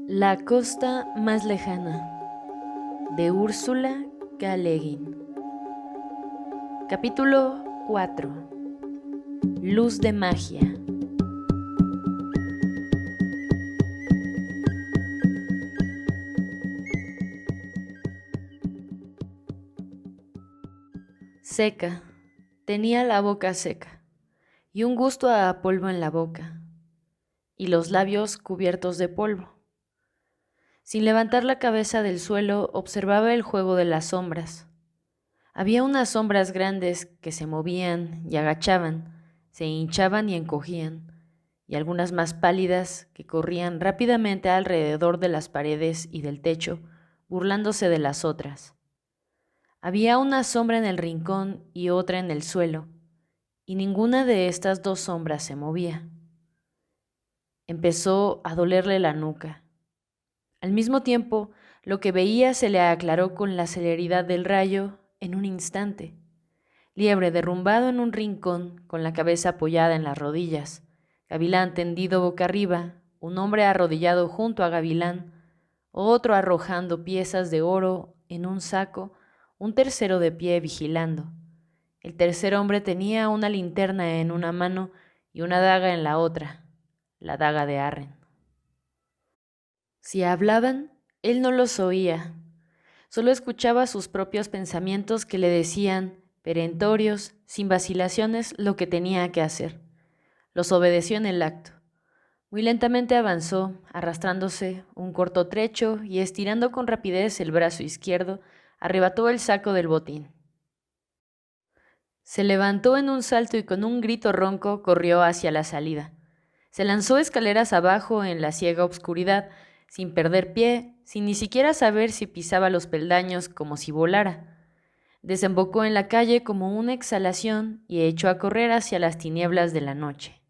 La costa más lejana, de Úrsula K. Le Guin. Capítulo 4. Luz de magia. Seca. Tenía la boca seca, y un gusto a polvo en la boca, y los labios cubiertos de polvo. Sin levantar la cabeza del suelo, observaba el juego de las sombras. Había unas sombras grandes que se movían y agachaban, se hinchaban y encogían, y algunas más pálidas que corrían rápidamente alrededor de las paredes y del techo, burlándose de las otras. Había una sombra en el rincón y otra en el suelo, y ninguna de estas dos sombras se movía. Empezó a dolerle la nuca. Al mismo tiempo, lo que veía se le aclaró con la celeridad del rayo en un instante. Liebre derrumbado en un rincón, con la cabeza apoyada en las rodillas, Gavilán tendido boca arriba, un hombre arrodillado junto a Gavilán, otro arrojando piezas de oro en un saco, un tercero de pie vigilando. El tercer hombre tenía una linterna en una mano y una daga en la otra, la daga de Arren. Si hablaban, él no los oía, solo escuchaba sus propios pensamientos que le decían, perentorios, sin vacilaciones, lo que tenía que hacer. Los obedeció en el acto. Muy lentamente avanzó, arrastrándose un corto trecho y estirando con rapidez el brazo izquierdo, arrebató el saco del botín. Se levantó en un salto y con un grito ronco corrió hacia la salida. Se lanzó escaleras abajo en la ciega obscuridad, sin perder pie, sin ni siquiera saber si pisaba los peldaños como si volara. Desembocó en la calle como una exhalación y echó a correr hacia las tinieblas de la noche.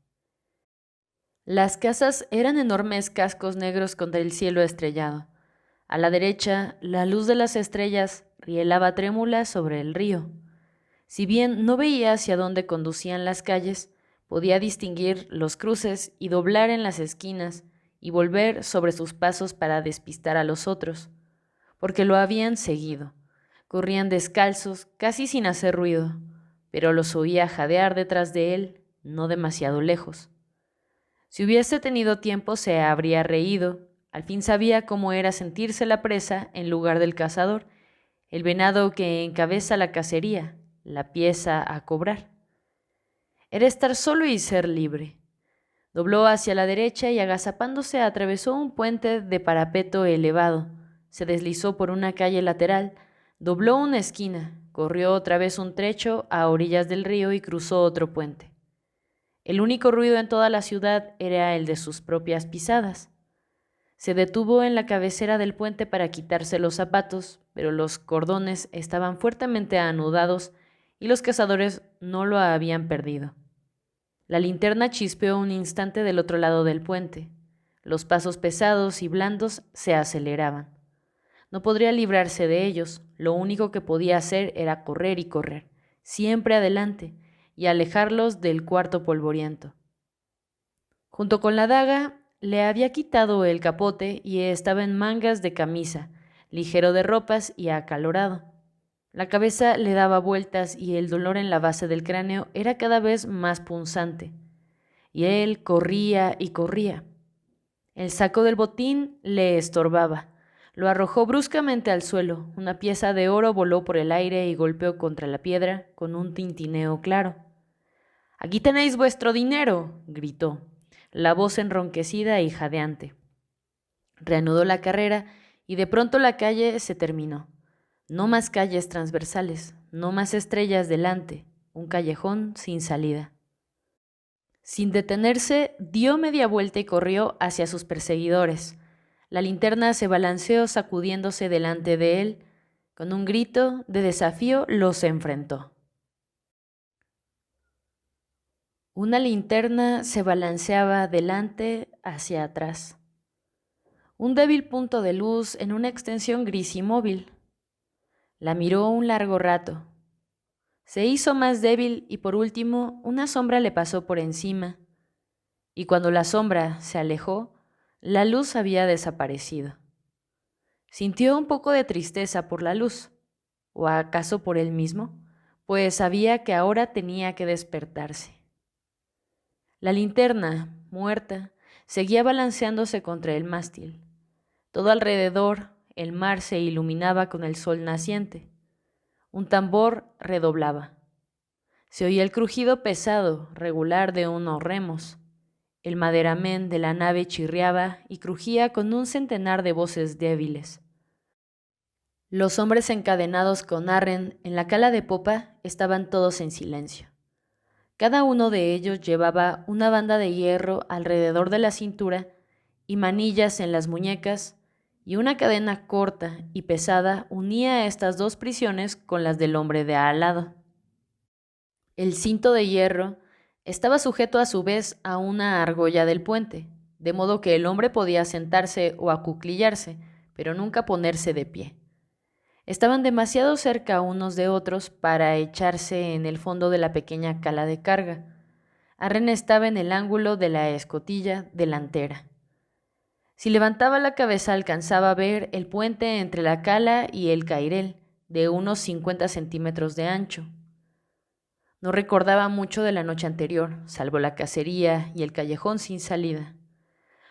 Las casas eran enormes cascos negros contra el cielo estrellado. A la derecha, la luz de las estrellas rielaba trémula sobre el río. Si bien no veía hacia dónde conducían las calles, podía distinguir los cruces y doblar en las esquinas y volver sobre sus pasos para despistar a los otros, porque lo habían seguido. Corrían descalzos, casi sin hacer ruido, pero los oía jadear detrás de él, no demasiado lejos. Si hubiese tenido tiempo se habría reído, al fin sabía cómo era sentirse la presa en lugar del cazador, el venado que encabeza la cacería, la pieza a cobrar. Era estar solo y ser libre. Dobló hacia la derecha y agazapándose atravesó un puente de parapeto elevado, se deslizó por una calle lateral, dobló una esquina, corrió otra vez un trecho a orillas del río y cruzó otro puente. El único ruido en toda la ciudad era el de sus propias pisadas. Se detuvo en la cabecera del puente para quitarse los zapatos, pero los cordones estaban fuertemente anudados y los cazadores no lo habían perdido. La linterna chispeó un instante del otro lado del puente. Los pasos pesados y blandos se aceleraban. No podría librarse de ellos, lo único que podía hacer era correr y correr, siempre adelante, y alejarlos del cuarto polvoriento. Junto con la daga, le había quitado el capote y estaba en mangas de camisa, ligero de ropas y acalorado. La cabeza le daba vueltas y el dolor en la base del cráneo era cada vez más punzante. Y él corría y corría. El saco del botín le estorbaba. Lo arrojó bruscamente al suelo. Una pieza de oro voló por el aire y golpeó contra la piedra con un tintineo claro. «¡Aquí tenéis vuestro dinero!», gritó, la voz enronquecida y jadeante. Reanudó la carrera y de pronto la calle se terminó. No más calles transversales, no más estrellas delante, un callejón sin salida. Sin detenerse, dio media vuelta y corrió hacia sus perseguidores. La linterna se balanceó sacudiéndose delante de él. Con un grito de desafío los enfrentó. Una linterna se balanceaba delante hacia atrás. Un débil punto de luz en una extensión gris y móvil. La miró un largo rato. Se hizo más débil y por último una sombra le pasó por encima. Y cuando la sombra se alejó, La luz había desaparecido. Sintió un poco de tristeza por la luz, o acaso por él mismo, pues sabía que ahora tenía que despertarse. La linterna, muerta, seguía balanceándose contra el mástil. Todo alrededor, el mar se iluminaba con el sol naciente. Un tambor redoblaba. Se oía el crujido pesado, regular de unos remos. El maderamen de la nave chirriaba y crujía con un centenar de voces débiles. Los hombres encadenados con Arren en la cala de popa estaban todos en silencio. Cada uno de ellos llevaba una banda de hierro alrededor de la cintura y manillas en las muñecas, y una cadena corta y pesada unía estas dos prisiones con las del hombre de al lado. El cinto de hierro estaba sujeto a su vez a una argolla del puente, de modo que el hombre podía sentarse o acuclillarse, pero nunca ponerse de pie. Estaban demasiado cerca unos de otros para echarse en el fondo de la pequeña cala de carga. Arren estaba en el ángulo de la escotilla delantera. Si levantaba la cabeza alcanzaba a ver el puente entre la cala y el cairel, de unos 50 centímetros de ancho. No recordaba mucho de la noche anterior, salvo la cacería y el callejón sin salida.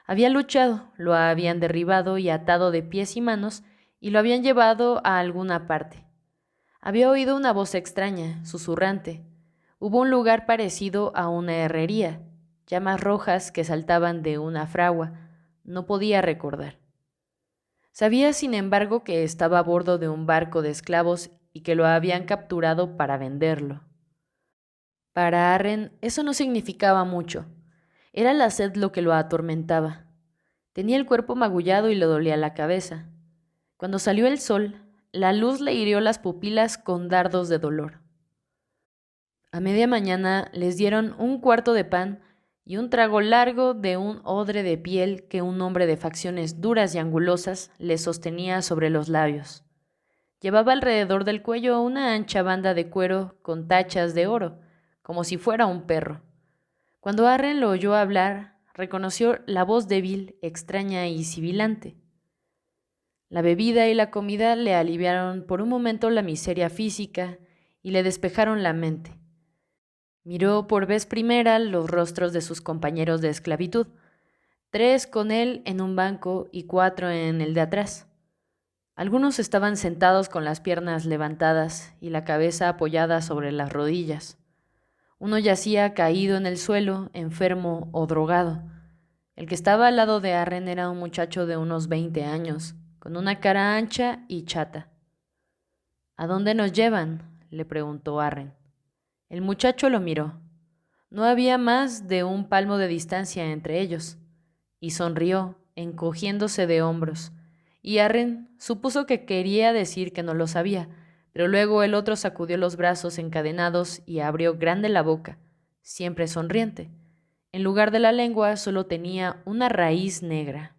Había luchado, lo habían derribado y atado de pies y manos y lo habían llevado a alguna parte. Había oído una voz extraña, susurrante. Hubo un lugar parecido a una herrería, llamas rojas que saltaban de una fragua. No podía recordar. Sabía, sin embargo, que estaba a bordo de un barco de esclavos y que lo habían capturado para venderlo. Para Arren eso no significaba mucho. Era la sed lo que lo atormentaba. Tenía el cuerpo magullado y le dolía la cabeza. Cuando salió el sol, la luz le hirió las pupilas con dardos de dolor. A media mañana les dieron un cuarto de pan y un trago largo de un odre de piel que un hombre de facciones duras y angulosas le sostenía sobre los labios. Llevaba alrededor del cuello una ancha banda de cuero con tachas de oro, como si fuera un perro. Cuando Arren lo oyó hablar, reconoció la voz débil, extraña y sibilante. La bebida y la comida le aliviaron por un momento la miseria física y le despejaron la mente. Miró por vez primera los rostros de sus compañeros de esclavitud, 3 con él en un banco y 4 en el de atrás. Algunos estaban sentados con las piernas levantadas y la cabeza apoyada sobre las rodillas. Uno yacía caído en el suelo, enfermo o drogado. El que estaba al lado de Arren era un muchacho de unos 20 años, con una cara ancha y chata. ¿A dónde nos llevan?, le preguntó Arren. El muchacho lo miró. No había más de un palmo de distancia entre ellos, y sonrió, encogiéndose de hombros, y Arren supuso que quería decir que no lo sabía, pero luego el otro sacudió los brazos encadenados y abrió grande la boca, siempre sonriente. En lugar de la lengua solo tenía una raíz negra.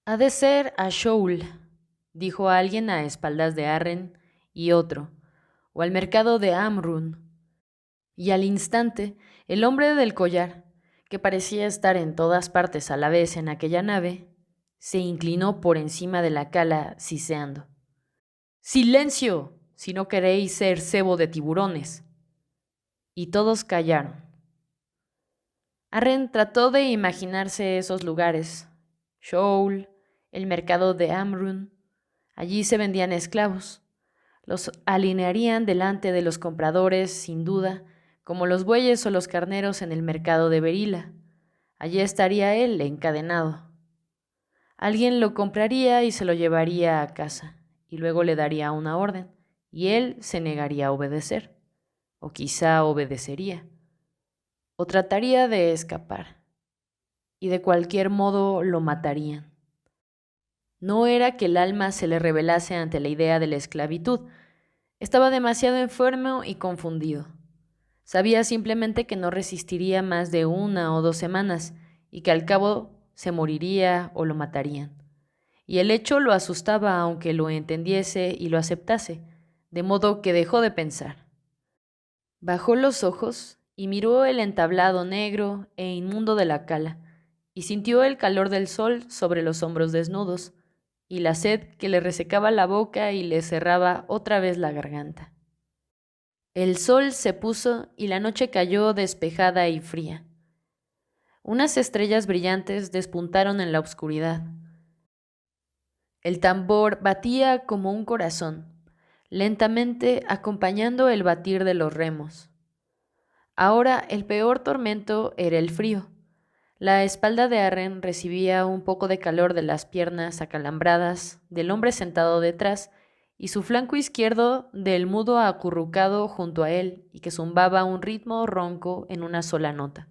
«Ha de ser a Shoul», dijo alguien a espaldas de Arren, y otro, «o al mercado de Amrun». Y al instante, el hombre del collar, que parecía estar en todas partes a la vez en aquella nave, se inclinó por encima de la cala siseando. «¡Silencio! Si no queréis ser cebo de tiburones». Y todos callaron. Arren trató de imaginarse esos lugares. Shoal, el mercado de Amrun. Allí se vendían esclavos. Los alinearían delante de los compradores, sin duda, como los bueyes o los carneros en el mercado de Berila. Allí estaría él encadenado. Alguien lo compraría y se lo llevaría a casa, y luego le daría una orden, y él se negaría a obedecer, o quizá obedecería, o trataría de escapar, y de cualquier modo lo matarían. No era que el alma se le rebelase ante la idea de la esclavitud, estaba demasiado enfermo y confundido. Sabía simplemente que no resistiría más de 1 o 2 semanas y que al cabo se moriría o lo matarían. Y el hecho lo asustaba aunque lo entendiese y lo aceptase, de modo que dejó de pensar. Bajó los ojos y miró el entablado negro e inmundo de la cala, y sintió el calor del sol sobre los hombros desnudos y la sed que le resecaba la boca y le cerraba otra vez la garganta. El sol se puso y la noche cayó despejada y fría. Unas estrellas brillantes despuntaron en la oscuridad. El tambor batía como un corazón, lentamente acompañando el batir de los remos. Ahora el peor tormento era el frío. La espalda de Arren recibía un poco de calor de las piernas acalambradas del hombre sentado detrás y su flanco izquierdo del mudo acurrucado junto a él y que zumbaba un ritmo ronco en una sola nota.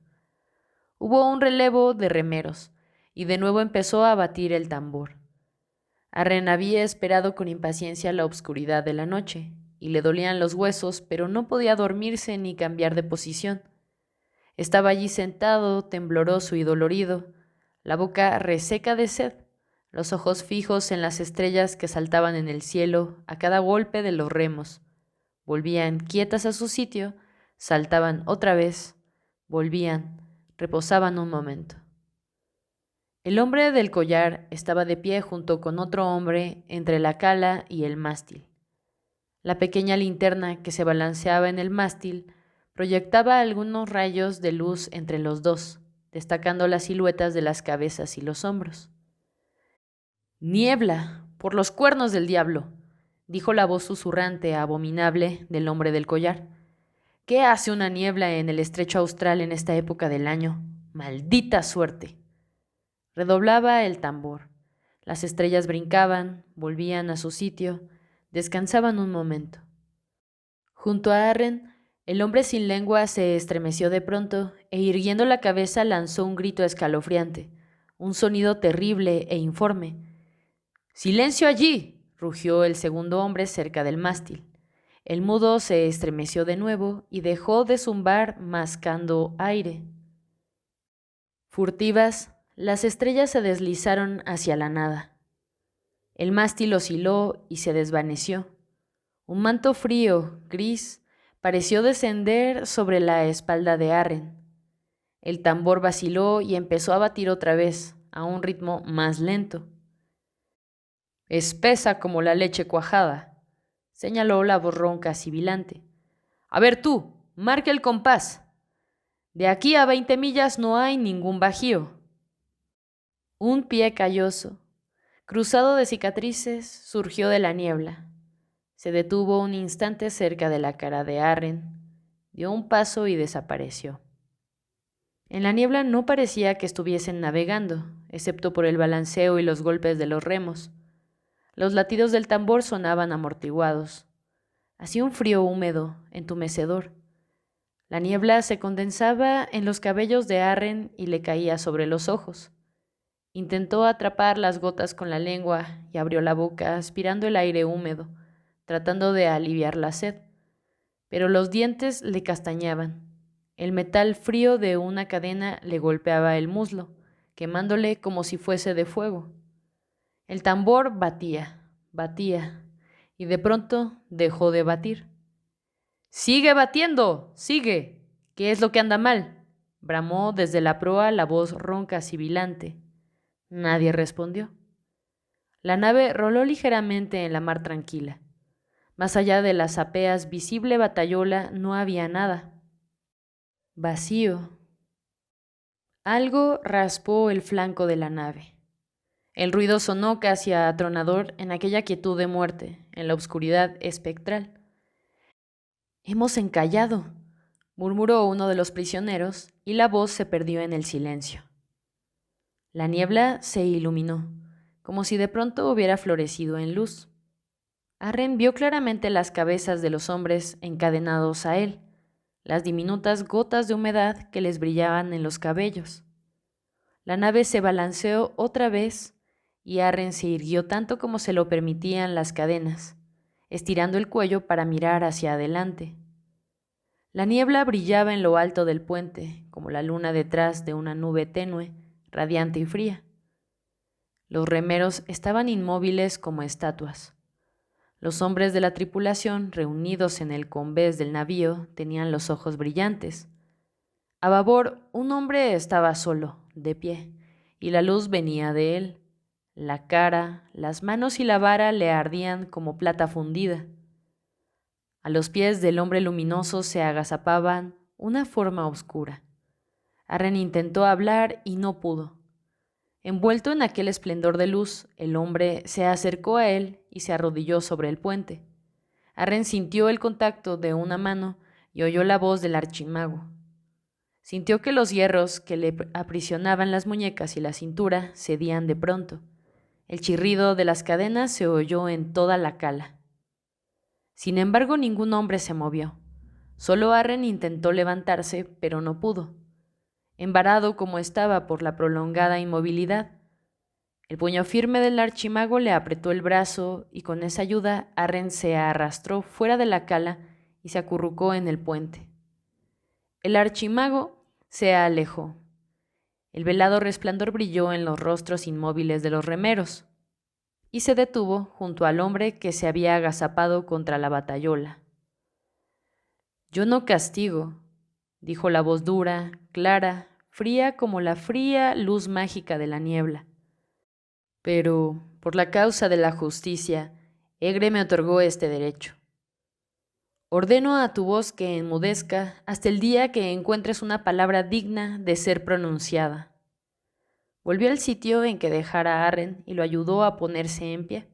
Hubo un relevo de remeros y de nuevo empezó a batir el tambor. Arren había esperado con impaciencia la obscuridad de la noche y le dolían los huesos, pero no podía dormirse ni cambiar de posición. Estaba allí sentado, tembloroso y dolorido, la boca reseca de sed, los ojos fijos en las estrellas que saltaban en el cielo a cada golpe de los remos. Volvían quietas a su sitio, saltaban otra vez, volvían, reposaban un momento. El hombre del collar estaba de pie junto con otro hombre entre la cala y el mástil. La pequeña linterna que se balanceaba en el mástil proyectaba algunos rayos de luz entre los dos, destacando las siluetas de las cabezas y los hombros. «Niebla, por los cuernos del diablo», dijo la voz susurrante, abominable, del hombre del collar. «¿Qué hace una niebla en el estrecho austral en esta época del año? ¡Maldita suerte!». Redoblaba el tambor. Las estrellas brincaban, volvían a su sitio, descansaban un momento. Junto a Arren, el hombre sin lengua se estremeció de pronto e irguiendo la cabeza lanzó un grito escalofriante, un sonido terrible e informe. «¡Silencio allí!», rugió el segundo hombre cerca del mástil. El mudo se estremeció de nuevo y dejó de zumbar mascando aire. Furtivas, las estrellas se deslizaron hacia la nada. El mástil osciló y se desvaneció. Un manto frío, gris, pareció descender sobre la espalda de Arren. El tambor vaciló y empezó a batir otra vez, a un ritmo más lento. «Espesa como la leche cuajada», señaló la voz ronca sibilante. «A ver tú, marca el compás. De aquí a 20 millas no hay ningún bajío». Un pie calloso, cruzado de cicatrices, surgió de la niebla. Se detuvo un instante cerca de la cara de Arren, dio un paso y desapareció. En la niebla no parecía que estuviesen navegando, excepto por el balanceo y los golpes de los remos. Los latidos del tambor sonaban amortiguados. Hacía un frío húmedo, entumecedor. La niebla se condensaba en los cabellos de Arren y le caía sobre los ojos. Intentó atrapar las gotas con la lengua y abrió la boca, aspirando el aire húmedo, tratando de aliviar la sed. Pero los dientes le castañaban. El metal frío de una cadena le golpeaba el muslo, quemándole como si fuese de fuego. El tambor batía, batía, y de pronto dejó de batir. «¡Sigue batiendo! ¡Sigue! ¿Qué es lo que anda mal?», bramó desde la proa la voz ronca sibilante. Nadie respondió. La nave roló ligeramente en la mar tranquila. Más allá de las apeas visible batayola no había nada. Vacío. Algo raspó el flanco de la nave. El ruido sonó casi atronador en aquella quietud de muerte, en la oscuridad espectral. «Hemos encallado», murmuró uno de los prisioneros, y la voz se perdió en el silencio. La niebla se iluminó, como si de pronto hubiera florecido en luz. Arren vio claramente las cabezas de los hombres encadenados a él, las diminutas gotas de humedad que les brillaban en los cabellos. La nave se balanceó otra vez y Arren se irguió tanto como se lo permitían las cadenas, estirando el cuello para mirar hacia adelante. La niebla brillaba en lo alto del puente, como la luna detrás de una nube tenue, radiante y fría. Los remeros estaban inmóviles como estatuas. Los hombres de la tripulación, reunidos en el combés del navío, tenían los ojos brillantes. A babor, un hombre estaba solo, de pie, y la luz venía de él. La cara, las manos y la vara le ardían como plata fundida. A los pies del hombre luminoso se agazapaban una forma oscura. Arren intentó hablar y no pudo. Envuelto en aquel esplendor de luz, el hombre se acercó a él y se arrodilló sobre el puente. Arren sintió el contacto de una mano y oyó la voz del archimago. Sintió que los hierros que le aprisionaban las muñecas y la cintura cedían de pronto. El chirrido de las cadenas se oyó en toda la cala. Sin embargo, ningún hombre se movió. Solo Arren intentó levantarse, pero no pudo. Embarado como estaba por la prolongada inmovilidad, el puño firme del archimago le apretó el brazo y con esa ayuda Arren se arrastró fuera de la cala y se acurrucó en el puente. El archimago se alejó. El velado resplandor brilló en los rostros inmóviles de los remeros y se detuvo junto al hombre que se había agazapado contra la batayola. «Yo no castigo», dijo la voz dura, clara, fría como la fría luz mágica de la niebla. «Pero, por la causa de la justicia, Egre me otorgó este derecho. Ordeno a tu voz que enmudezca hasta el día que encuentres una palabra digna de ser pronunciada». Volvió al sitio en que dejara a Arren y lo ayudó a ponerse en pie.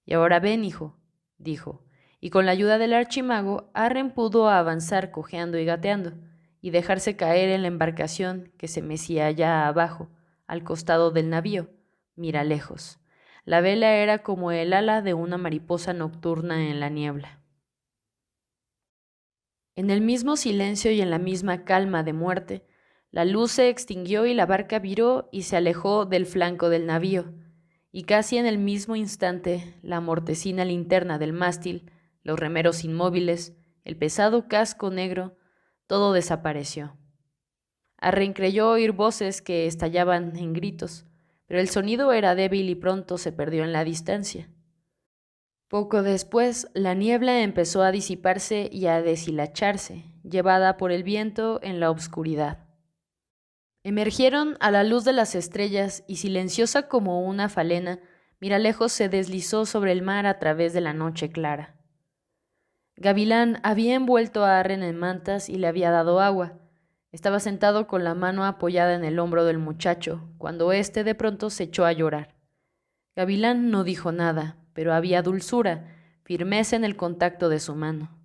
«Y ahora ven, hijo», dijo, y con la ayuda del archimago, Arren pudo avanzar cojeando y gateando, y dejarse caer en la embarcación que se mecía allá abajo, al costado del navío, mira lejos. La vela era como el ala de una mariposa nocturna en la niebla. En el mismo silencio y en la misma calma de muerte, la luz se extinguió y la barca viró y se alejó del flanco del navío, y casi en el mismo instante la mortecina linterna del mástil, los remeros inmóviles, el pesado casco negro, todo desapareció. Arren creyó oír voces que estallaban en gritos, pero el sonido era débil y pronto se perdió en la distancia. Poco después, la niebla empezó a disiparse y a deshilacharse, llevada por el viento en la obscuridad. Emergieron a la luz de las estrellas y silenciosa como una falena, Miralejos se deslizó sobre el mar a través de la noche clara. Gavilán había envuelto a Arren en mantas y le había dado agua. Estaba sentado con la mano apoyada en el hombro del muchacho, cuando éste de pronto se echó a llorar. Gavilán no dijo nada, pero había dulzura, firmeza en el contacto de su mano.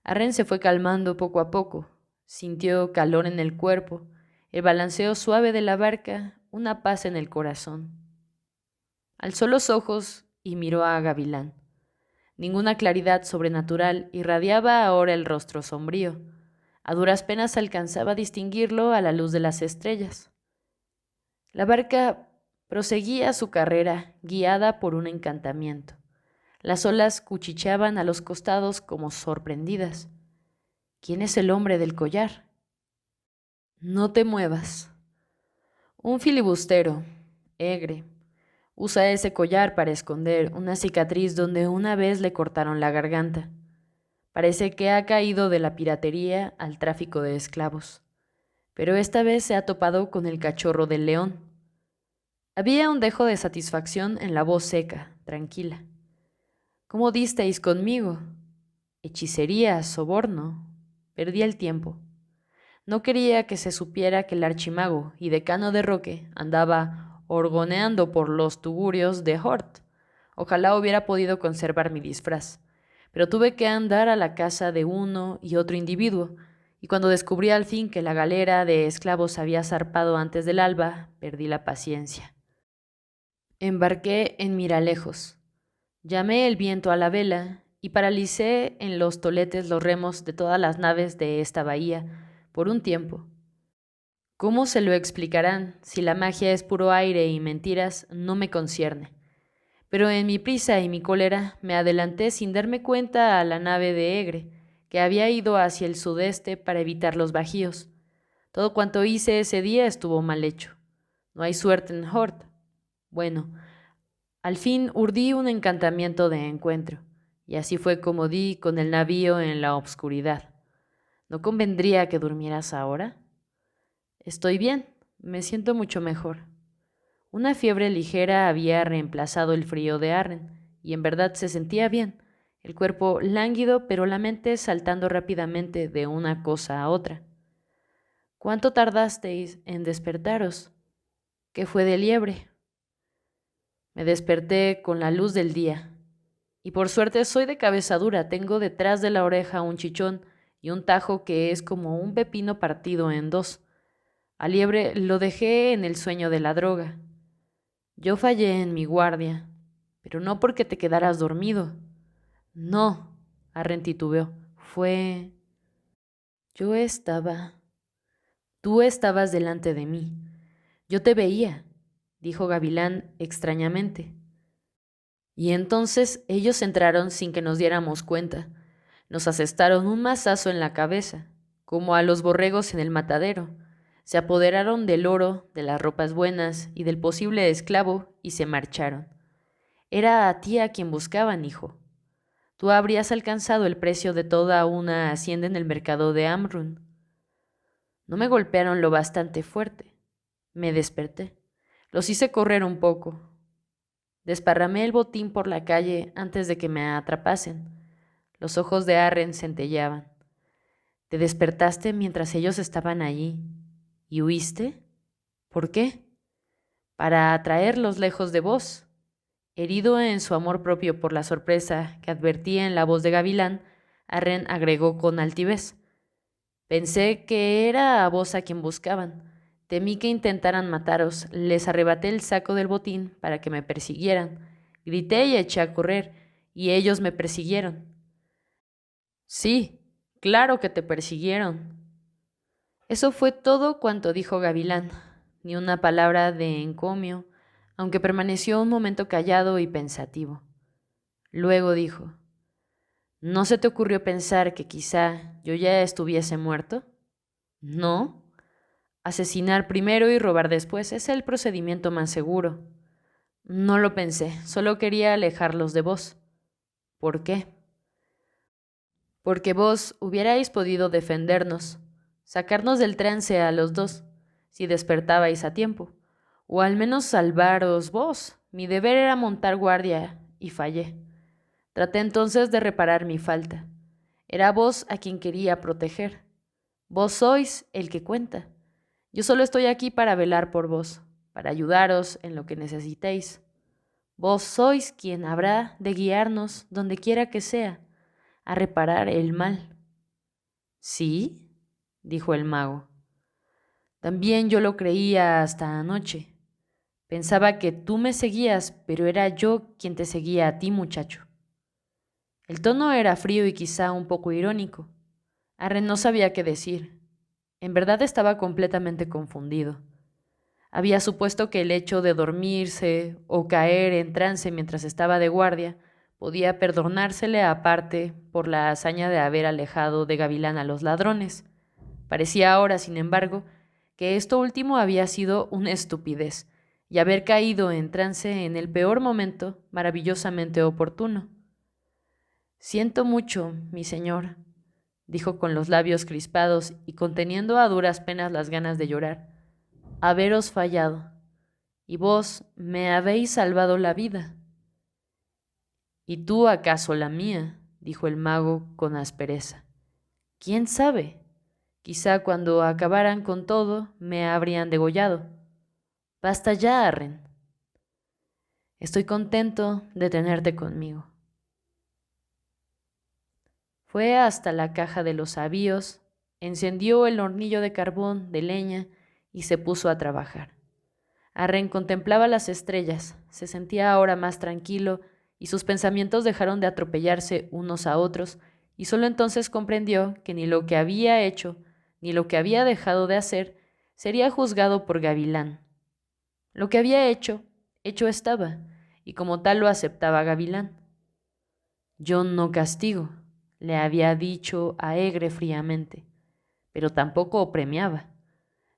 Arren se fue calmando poco a poco, sintió calor en el cuerpo, el balanceo suave de la barca, una paz en el corazón. Alzó los ojos y miró a Gavilán. Ninguna claridad sobrenatural irradiaba ahora el rostro sombrío. A duras penas alcanzaba a distinguirlo a la luz de las estrellas. La barca proseguía su carrera, guiada por un encantamiento. Las olas cuchicheaban a los costados como sorprendidas. ¿Quién es el hombre del collar? No te muevas. Un filibustero, Egre. Usa ese collar para esconder una cicatriz donde una vez le cortaron la garganta. Parece que ha caído de la piratería al tráfico de esclavos. Pero esta vez se ha topado con el cachorro del león. Había un dejo de satisfacción en la voz seca, tranquila. ¿Cómo disteis conmigo? Hechicería, soborno. Perdí el tiempo. No quería que se supiera que el archimago y decano de Roque andaba orgoneando por los tugurios de Hort. Ojalá hubiera podido conservar mi disfraz, pero tuve que andar a la casa de uno y otro individuo, y cuando descubrí al fin que la galera de esclavos había zarpado antes del alba, perdí la paciencia. Embarqué en Miralejos. Llamé el viento a la vela y paralicé en los toletes los remos de todas las naves de esta bahía por un tiempo. ¿Cómo se lo explicarán si la magia es puro aire y mentiras? No me concierne. Pero en mi prisa y mi cólera me adelanté sin darme cuenta a la nave de Egre, que había ido hacia el sudeste para evitar los bajíos. Todo cuanto hice ese día estuvo mal hecho. No hay suerte en Hort. Bueno, al fin urdí un encantamiento de encuentro, y así fue como di con el navío en la obscuridad. ¿No convendría que durmieras ahora? Estoy bien, me siento mucho mejor. Una fiebre ligera había reemplazado el frío de Arren, y en verdad se sentía bien, el cuerpo lánguido, pero la mente saltando rápidamente de una cosa a otra. ¿Cuánto tardasteis en despertaros? ¿Qué fue de liebre? Me desperté con la luz del día, y por suerte soy de cabeza dura, tengo detrás de la oreja un chichón y un tajo que es como un pepino partido en dos. A liebre lo dejé en el sueño de la droga. Yo fallé en mi guardia, pero no porque te quedaras dormido. No, Arren titubeó. Fue... Yo estaba... Tú estabas delante de mí. Yo te veía, dijo Gavilán extrañamente. Y entonces ellos entraron sin que nos diéramos cuenta. Nos asestaron un mazazo en la cabeza, como a los borregos en el matadero. Se apoderaron del oro, de las ropas buenas y del posible esclavo y se marcharon. Era a ti a quien buscaban, hijo. Tú habrías alcanzado el precio de toda una hacienda en el mercado de Amrun. No me golpearon lo bastante fuerte. Me desperté. Los hice correr un poco. Desparramé el botín por la calle antes de que me atrapasen. Los ojos de Arren centelleaban. ¿Te despertaste mientras ellos estaban allí? ¿Y huiste? ¿Por qué? Para atraerlos lejos de vos. Herido en su amor propio por la sorpresa que advertía en la voz de Gavilán, Arren agregó con altivez. Pensé que era a vos a quien buscaban. Temí que intentaran mataros. Les arrebaté el saco del botín para que me persiguieran. Grité y eché a correr, y ellos me persiguieron. Sí, claro que te persiguieron. Eso fue todo cuanto dijo Gavilán, ni una palabra de encomio, aunque permaneció un momento callado y pensativo. Luego dijo, ¿no se te ocurrió pensar que quizá yo ya estuviese muerto? No. Asesinar primero y robar después es el procedimiento más seguro. No lo pensé, solo quería alejarlos de vos. ¿Por qué? Porque vos hubierais podido defendernos, sacarnos del trance a los dos, si despertabais a tiempo, o al menos salvaros vos. Mi deber era montar guardia, y fallé. Traté entonces de reparar mi falta. Era vos a quien quería proteger. Vos sois el que cuenta. Yo solo estoy aquí para velar por vos, para ayudaros en lo que necesitéis. Vos sois quien habrá de guiarnos donde quiera que sea, a reparar el mal. ¿Sí? Dijo el mago. También yo lo creía hasta anoche. Pensaba que tú me seguías, pero era yo quien te seguía a ti, muchacho. El tono era frío y quizá un poco irónico. Arren no sabía qué decir. En verdad estaba completamente confundido. Había supuesto que el hecho de dormirse o caer en trance mientras estaba de guardia podía perdonársele aparte por la hazaña de haber alejado de Gavilán a los ladrones. Parecía ahora, sin embargo, que esto último había sido una estupidez, y haber caído en trance en el peor momento, maravillosamente oportuno. Siento mucho, mi señor, dijo con los labios crispados y conteniendo a duras penas las ganas de llorar, haberos fallado, y vos me habéis salvado la vida. ¿Y tú acaso la mía? Dijo el mago con aspereza. ¿Quién sabe? Quizá cuando acabaran con todo me habrían degollado. Basta ya, Arren. Estoy contento de tenerte conmigo. Fue hasta la caja de los avíos, encendió el hornillo de carbón, de leña, y se puso a trabajar. Arren contemplaba las estrellas, se sentía ahora más tranquilo, y sus pensamientos dejaron de atropellarse unos a otros, y solo entonces comprendió que ni lo que había hecho, ni lo que había dejado de hacer, sería juzgado por Gavilán. Lo que había hecho, hecho estaba, y como tal lo aceptaba Gavilán. Yo no castigo, le había dicho a Egre fríamente, pero tampoco premiaba.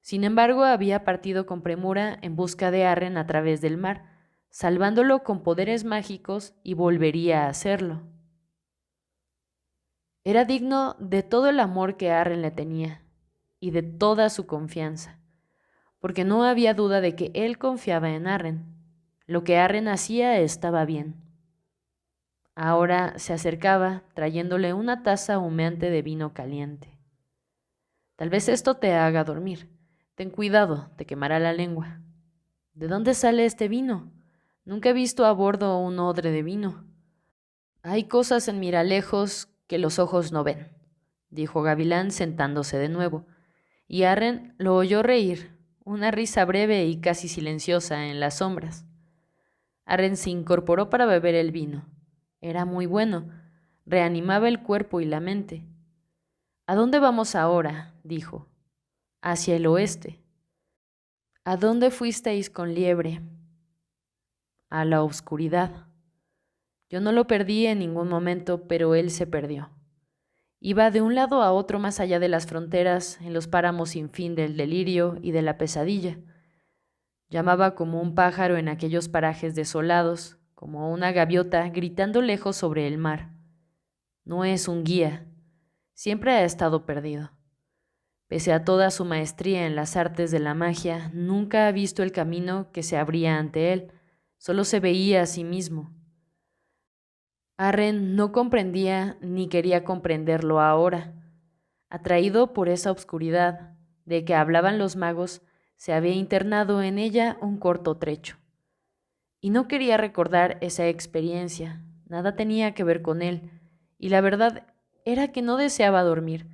Sin embargo, había partido con premura en busca de Arren a través del mar, salvándolo con poderes mágicos y volvería a hacerlo. Era digno de todo el amor que Arren le tenía y de toda su confianza. porque no había duda de que él confiaba en Arryn. Lo que Arryn hacía estaba bien. Ahora se acercaba, trayéndole una taza humeante de vino caliente. Tal vez esto te haga dormir. Ten cuidado, te quemará la lengua. ¿De dónde sale este vino? Nunca he visto a bordo un odre de vino. Hay cosas en Miralejos que los ojos no ven, dijo Gavilán sentándose de nuevo, y Arryn lo oyó reír, una risa breve y casi silenciosa en las sombras. Arryn se incorporó para beber el vino. Era muy bueno, reanimaba el cuerpo y la mente. ¿A dónde vamos ahora? Dijo. Hacia el oeste. ¿A dónde fuisteis con Liebre? A la oscuridad. Yo no lo perdí en ningún momento, pero él se perdió. Iba de un lado a otro más allá de las fronteras, en los páramos sin fin del delirio y de la pesadilla. Llamaba como un pájaro en aquellos parajes desolados, como una gaviota gritando lejos sobre el mar. No es un guía. Siempre ha estado perdido. Pese a toda su maestría en las artes de la magia, nunca ha visto el camino que se abría ante él, solo se veía a sí mismo. Arryn no comprendía ni quería comprenderlo ahora. Atraído por esa obscuridad de que hablaban los magos, se había internado en ella un corto trecho. Y no quería recordar esa experiencia, nada tenía que ver con él, y la verdad era que no deseaba dormir,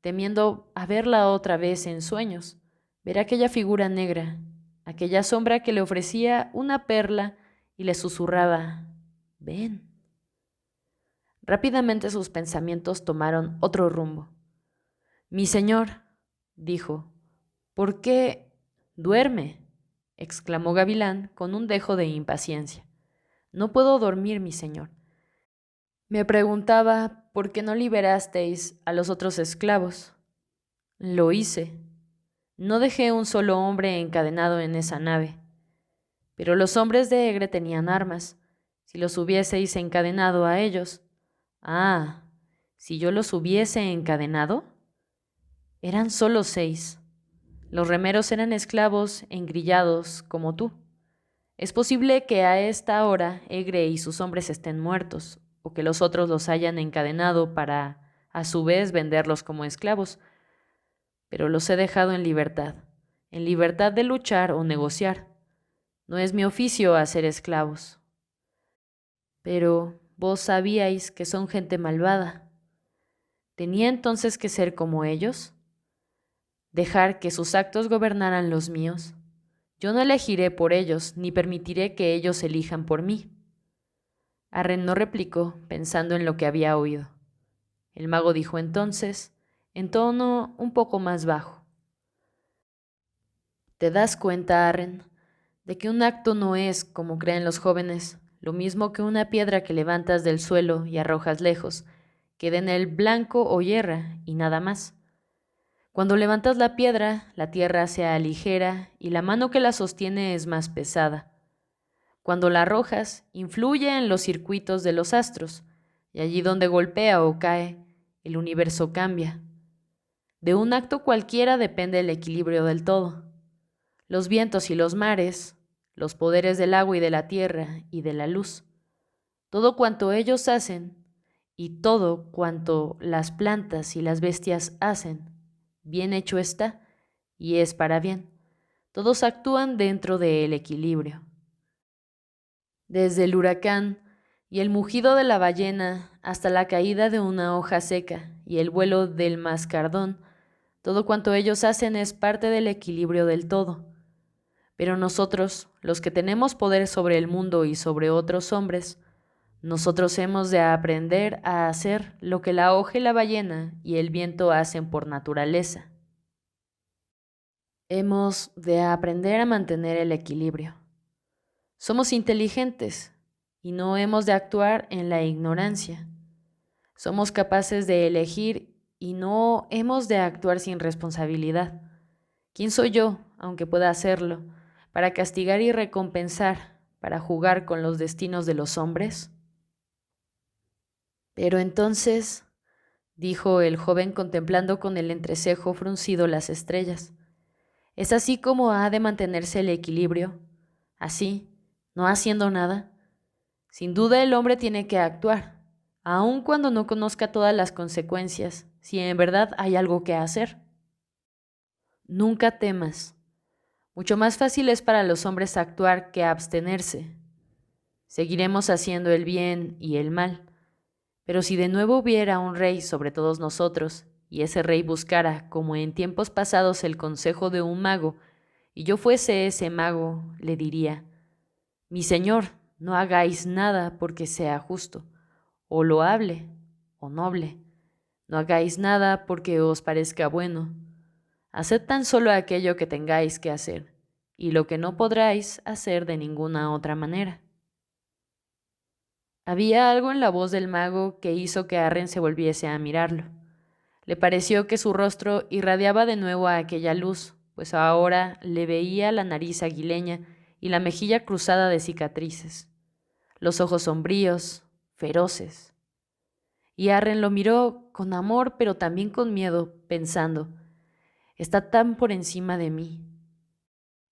temiendo a verla otra vez en sueños, ver aquella figura negra, aquella sombra que le ofrecía una perla y le susurraba, «Ven». Rápidamente sus pensamientos tomaron otro rumbo. «Mi señor», dijo, «¿por qué duerme?», exclamó Gavilán con un dejo de impaciencia. «No puedo dormir, mi señor. Me preguntaba por qué no liberasteis a los otros esclavos. Lo hice. No dejé un solo hombre encadenado en esa nave. Pero los hombres de Egre tenían armas. Si los hubieseis encadenado a ellos. Ah, si yo los hubiese encadenado. Eran solo 6. Los remeros eran esclavos engrillados como tú. Es posible que a esta hora Egre y sus hombres estén muertos, o que los otros los hayan encadenado para, a su vez, venderlos como esclavos. Pero los he dejado en libertad de luchar o negociar. No es mi oficio hacer esclavos. Pero vos sabíais que son gente malvada. ¿Tenía entonces que ser como ellos? ¿Dejar que sus actos gobernaran los míos? Yo no elegiré por ellos, ni permitiré que ellos elijan por mí. Arryn no replicó, pensando en lo que había oído. El mago dijo entonces, en tono un poco más bajo. ¿Te das cuenta, Arryn, de que un acto no es, como creen los jóvenes, lo mismo que una piedra que levantas del suelo y arrojas lejos, queda en el blanco o hierra y nada más? Cuando levantas la piedra, la tierra se aligera y la mano que la sostiene es más pesada. Cuando la arrojas, influye en los circuitos de los astros, y allí donde golpea o cae, el universo cambia. De un acto cualquiera depende el equilibrio del todo. Los vientos y los mares, los poderes del agua y de la tierra y de la luz, todo cuanto ellos hacen y todo cuanto las plantas y las bestias hacen, bien hecho está y es para bien. Todos actúan dentro del equilibrio. Desde el huracán y el mugido de la ballena hasta la caída de una hoja seca y el vuelo del mascardón, todo cuanto ellos hacen es parte del equilibrio del todo. Pero nosotros, los que tenemos poder sobre el mundo y sobre otros hombres, nosotros hemos de aprender a hacer lo que la hoja y la ballena y el viento hacen por naturaleza. Hemos de aprender a mantener el equilibrio. Somos inteligentes y no hemos de actuar en la ignorancia. Somos capaces de elegir y no hemos de actuar sin responsabilidad. ¿Quién soy yo, aunque pueda hacerlo, para castigar y recompensar, para jugar con los destinos de los hombres? Pero entonces, dijo el joven contemplando con el entrecejo fruncido las estrellas, ¿Es así como ha de mantenerse el equilibrio? ¿Así, no haciendo nada? Sin duda el hombre tiene que actuar, aun cuando no conozca todas las consecuencias, si en verdad hay algo que hacer. Nunca temas. Mucho más fácil es para los hombres actuar que abstenerse. Seguiremos haciendo el bien y el mal. Pero si de nuevo hubiera un rey sobre todos nosotros, y ese rey buscara, como en tiempos pasados, el consejo de un mago, y yo fuese ese mago, le diría: mi señor, no hagáis nada porque sea justo, o loable, o noble. No hagáis nada porque os parezca bueno. Haced tan solo aquello que tengáis que hacer, y lo que no podráis hacer de ninguna otra manera. Había algo en la voz del mago que hizo que Arryn se volviese a mirarlo. Le pareció que su rostro irradiaba de nuevo a aquella luz, pues ahora le veía la nariz aguileña y la mejilla cruzada de cicatrices, los ojos sombríos, feroces. Y Arryn lo miró con amor, pero también con miedo, pensando: está tan por encima de mí.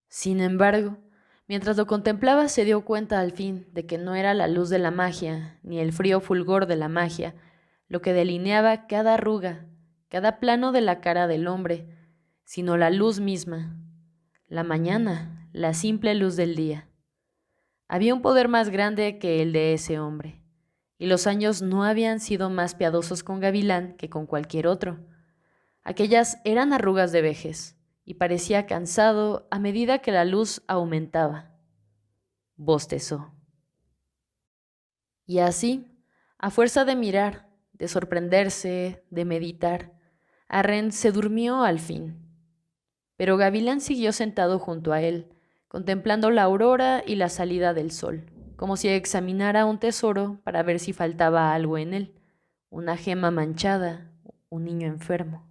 Sin embargo, mientras lo contemplaba, se dio cuenta al fin de que no era la luz de la magia, ni el frío fulgor de la magia, lo que delineaba cada arruga, cada plano de la cara del hombre, sino la luz misma, la mañana, la simple luz del día. Había un poder más grande que el de ese hombre, y los años no habían sido más piadosos con Gavilán que con cualquier otro. Aquellas eran arrugas de vejez, y parecía cansado a medida que la luz aumentaba. Bostezó. Y así, a fuerza de mirar, de sorprenderse, de meditar, Arryn se durmió al fin. Pero Gavilán siguió sentado junto a él, contemplando la aurora y la salida del sol, como si examinara un tesoro para ver si faltaba algo en él, una gema manchada, un niño enfermo.